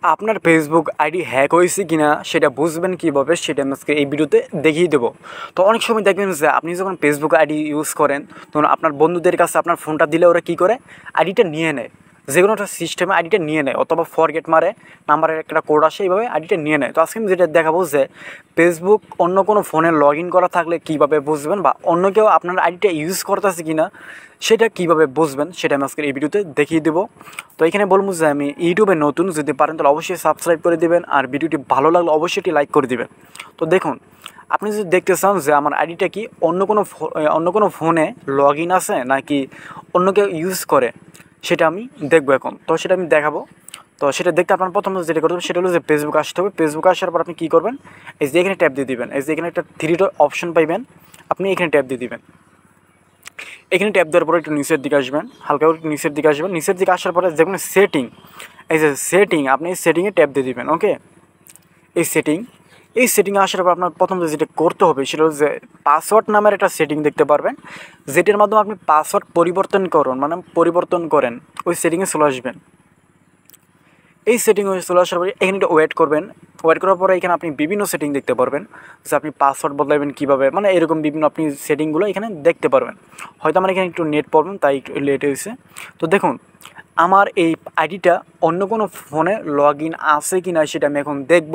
আপনার Facebook ID hack হয়েছে কিনা সেটা বুঝবেন কীভাবে সেটা আমি আজকে এই ভিডিওতে দেখিয়ে দেবো। তো অনেক সময় দেখবেন যে আপনি যখন ফেসবুক আইডি ইউজ করেন তখন আপনার বন্ধুদের কাছে আপনার ফোনটা দিলে ওরা কী করে, আইডিটা নিয়ে নেয়, যে কোনো একটা সিস্টেমে আইডিটা নিয়ে নেয় অথবা ফরগেট মারে, নাম্বারের একটা কোড আসে, এইভাবে আইডিটা নিয়ে নেয়। তো আজকে আমি যেটা দেখাবো যে ফেসবুক অন্য কোনো ফোনে লগ ইন করা থাকলে কীভাবে বুঝবেন, বা অন্য কেউ আপনার আইডিটা ইউজ করতেছে কি না সেটা কীভাবে বুঝবেন সেটা আমি আজকের এই ভিডিওতে দেখিয়ে দেবো। তো এখানে বলবো যে আমি ইউটিউবে নতুন, যদি পারেন তাহলে অবশ্যই সাবস্ক্রাইব করে দেবেন, আর ভিডিওটি ভালো লাগলে অবশ্যই এটি লাইক করে দেবেন। তো দেখুন, আপনি যদি দেখতে চান যে আমার আইডিটা কি অন্য কোনো ফোনে লগ ইন আছে নাকি অন্য কেউ ইউজ করে, সেটা আমি দেখবো এখন। তো সেটা আমি দেখাবো। তো সেটা দেখতে আপনার প্রথমত যেটা করতে হবে সেটা হলো যে ফেসবুক আসতে হবে। ফেসবুক আসার পর আপনি কী করবেন, এই যে এখানে ট্যাপ দিয়ে দিবেন, এই যে এখানে একটা থ্রি ডট অপশন পাইবেন, আপনি এখানে ট্যাপ দিয়ে দিবেন। এখানে ট্যাপ দেওয়ার পরে একটু নিচের দিকে আসবেন, হালকা করে একটু নিচের দিকে আসবেন। নিচের দিকে আসার পরে দেখুন সেটিং, এই যে সেটিং, আপনি এই সেটিংয়ে ট্যাপ দিয়ে দিবেন। ওকে, এই সেটিংয়ে আসার পর আপনার প্রথম যেটা করতে হবে সেটা হচ্ছে যে পাসওয়ার্ড নামের একটা সেটিং দেখতে পারবেন, যেটার মাধ্যমে আপনি পাসওয়ার্ড পরিবর্তন করেন, ওই সেটিংয়ে চলে আসবেন। এই সেটিংয়ে চলে আসার পরে এখানে একটু ওয়েট করবেন। ওয়েট করার পরে এখানে আপনি বিভিন্ন সেটিং দেখতে পারবেন, যে আপনি পাসওয়ার্ড বদলাবেন কীভাবে, মানে এরকম বিভিন্ন আপনি সেটিংগুলো এখানে দেখতে পারবেন। হয়তো আমার এখানে একটু নেট প্রবলেম তাই একটু লেট হয়েছে। তো দেখুন, আমার এই আইডিটা অন্য কোনো ফোনে লগ ইন আছে কি না সেটা আমি এখন দেখব,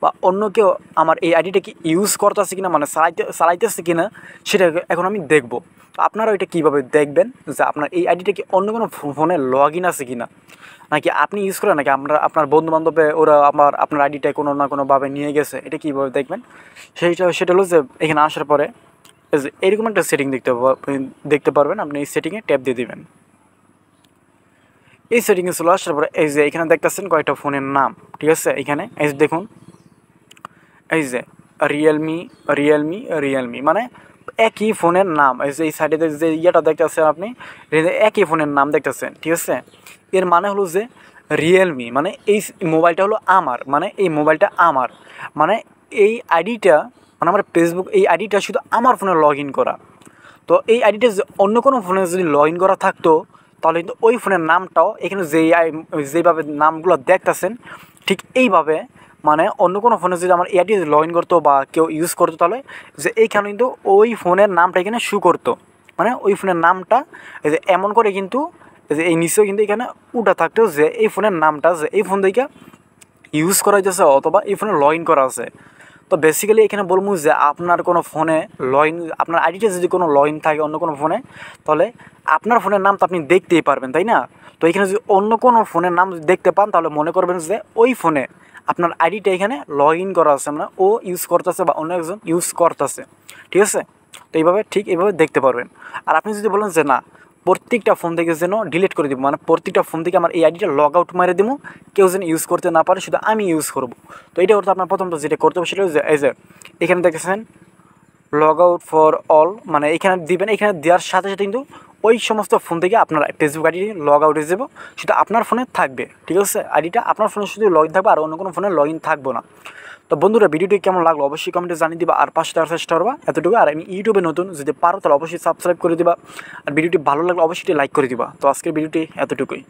বা অন্য কেউ আমার এই আইডিটা কি ইউজ করতেছে কিনা, মানে চালাইতেছে কিনা সেটা এখন আমি দেখব। তো আপনারা এটা কীভাবে দেখবেন যে আপনার এই আইডিটা কি অন্য কোনো ফোনে লগ ইন আছে কিনা, নাকি আপনি ইউজ করেন, নাকি আপনার বন্ধুবান্ধবে ওরা আপনার আইডিটা কোনো না কোনোভাবে নিয়ে গেছে, এটা কীভাবে দেখবেন সেটা হলো যে এখানে আসার পরে এরকম একটা সেটিং দেখতে পারবেন, আপনি এই সেটিংয়ে ট্যাপ দিয়ে দেবেন। এই সেটিংয়ে চলে আসার পরে এই যে এখানে দেখতেছেন কয়েকটা ফোনের নাম, ঠিক আছে। এখানে এই যে দেখুন, এই যে রিয়েলমি মানে একই ফোনের নাম। এই যে এই সাইডে যে ইয়েটা দেখতেছেন আপনি, একই ফোনের নাম দেখতেছেন, ঠিক আছে। এর মানে হলো যে রিয়েলমি মানে এই মোবাইলটা হলো আমার, মানে এই মোবাইলটা আমার, মানে এই আইডিটা, মানে আমার ফেসবুক এই আইডিটা শুধু আমার ফোনে লগ ইন করা। তো এই আইডিটা অন্য কোনো ফোনে যদি লগ ইন করা থাকতো তাহলে কিন্তু ওই ফোনের নামটাও এখানে যেইভাবে নামগুলো দেখতেছেন ঠিক এইভাবে, মানে অন্য কোনো ফোনে যদি আমার এই আইডি লগ ইন করতো বা কেউ ইউজ করতো তাহলে যে এইখানে কিন্তু ওই ফোনের নামটা এখানে শো করতো, মানে ওই ফোনের নামটা এই যে এমন করে কিন্তু যে এই নিচেও কিন্তু এখানে উঠা থাকতো যে এই ফোনের নামটা যে এই ফোন থেকে ইউজ করা যাচ্ছে অথবা এই ফোনে লগ ইন করা আছে। তো বেসিক্যালি এখানে বলবো যে আপনার কোনো ফোনে আপনার আইডিটা যদি কোনো লগ ইন থাকে অন্য কোনো ফোনে, তাহলে আপনার ফোনের নাম তো আপনি দেখতেই পারবেন, তাই না। তো এখানে যদি অন্য কোনো ফোনের নাম যদি দেখতে পান তাহলে মনে করবেন যে ওই ফোনে আপনার আইডিটা এখানে লগ ইন করা আছে, মানে ও ইউজ করতেছে বা অন্য একজন ইউজ করতেছে, ঠিক আছে। তো এইভাবে দেখতে পারবেন। আর আপনি যদি বলেন যে না, প্রত্যেকটা ফোন থেকে যেন ডিলিট করে দেবো, মানে প্রত্যেকটা ফোন থেকে আমার এই আইডিটা লগ আউট মারে দেবো, কেউ যেন ইউজ করতে না পারে, শুধু আমি ইউজ করব। তো এটা করতে আপনার প্রথমত যেটা করতে হবে সেটা হচ্ছে এই যে এখানে দেখেছেন লগ আউট ফর অল, মানে এখানে দিবেন। এখানে দেওয়ার সাথে সাথে কিন্তু ওই সমস্ত ফোন থেকে আপনার ফেসবুক আইডি লগ আউট হয়ে যাবো, শুধু আপনার ফোনে থাকবে, ঠিক আছে। আইডিটা আপনার ফোনে শুধু লগ ইন থাকবে, আর অন্য কোনো ফোনে লগ ইন থাকবো না। তো বন্ধুরা, ভিডিওটি কেমন লাগলো অবশ্যই কমেন্টে জানিয়ে দিবা, আর পাশে দেওয়ার চেষ্টা করবা, এতটুকু। আর আমি ইউটিউবে নতুন, যদি পারো তাহলে অবশ্যই সাবস্ক্রাইব করে দিবা, আর ভিডিওটি ভালো লাগলে অবশ্যই লাইক করে দিবা। তো আজকের ভিডিওটি এতটুকুই।